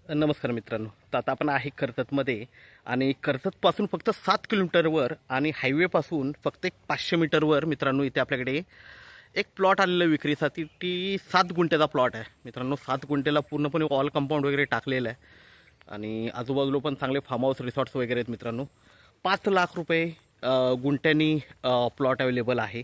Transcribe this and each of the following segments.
नमस्कार मित्रांनो. तर आता आपण आहे कर्जतमध्ये आणि कर्जतपासून फक्त 7 किलोमीटरवर आणि हायवेपासून फक्त एक 500 मीटरवर मित्रांनो इथे आपल्याकडे एक प्लॉट आलेला विक्रीसाठी. ती 7 गुंठ्याचा प्लॉट आहे मित्रांनो. 7 गुंठ्याला पूर्णपणे ऑल कंपाऊंड वगैरे टाकलेलं आहे आणि आजूबाजूला पण चांगले फार्म हाऊस रिसॉर्ट्स वगैरे आहेत मित्रांनो. 5 लाख रुपये गुंठ्यांनी प्लॉट अवेलेबल आहे.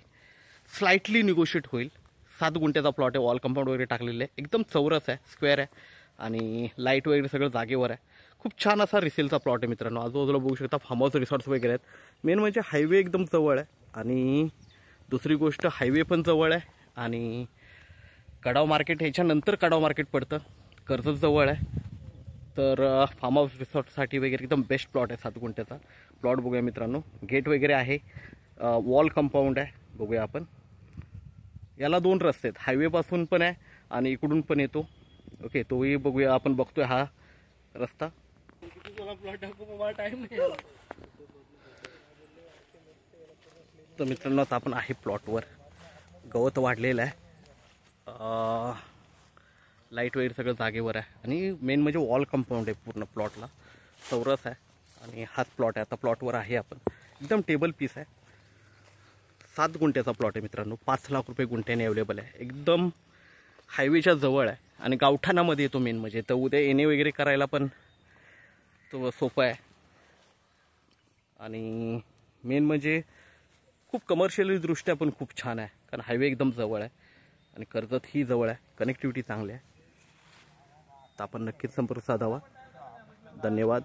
स्लाइटली निगोशिएट होईल. 7 गुंठ्याचा प्लॉट आहे. ऑल कंपाऊंड वगैरे टाकलेलं आहे. एकदम चौरस आहे, स्क्वेअर आहे आणि लाईट वगैरे सगळं जागेवर आहे. खूप छान असा रिसेलचा प्लॉट आहे मित्रांनो. आजूबाजूला बघू शकता फार्म हाऊस रिसॉर्ट्स वगैरे आहेत. मेन म्हणजे हायवे एकदम जवळ आहे आणि दुसरी गोष्ट हायवे पण जवळ आहे आणि कडाव मार्केट ह्याच्यानंतर कडाव मार्केट पडतं. कर्जत जवळ आहे. तर फार्म हाऊस रिसॉर्टसाठी वगैरे एकदम बेस्ट प्लॉट आहे. 7 गुंठ्याचा प्लॉट बघूया मित्रांनो. गेट वगैरे आहे, वॉल कंपाऊंड आहे. बघूया आपण. याला 2 रस्ते आहेत, हायवेपासून पण आहे आणि इकडून पण येतो. ओके, तोही बघूया आपण. बघतोय हा रस्ता. तर मित्रांनो आता आपण आहे प्लॉटवर. गवत वाढलेलं आहे, लाईट वगैरे सगळं जागेवर आहे आणि मेन म्हणजे वॉल कंपाऊंड आहे. पूर्ण प्लॉटला चौरस आहे आणि हाच प्लॉट आहे. आता प्लॉटवर आहे आपण. एकदम टेबल पीस आहे. 7 गुंठ्याचा प्लॉट आहे मित्रांनो. 5 लाख रुपये गुंठ्याने अवेलेबल आहे. एकदम हायवेच्या जवळ आहे आणि गावठाणामध्ये येतो. मेन म्हणजे तर उद्या येणे वगैरे करायला पण तो सोपं आहे आणि मेन म्हणजे खूप कमर्शियली दृष्ट्या पण खूप छान आहे, कारण हायवे एकदम जवळ आहे आणि कर्जत ही जवळ आहे. कनेक्टिव्हिटी चांगली आहे. तर आपण नक्कीच संपर्क साधावा. धन्यवाद.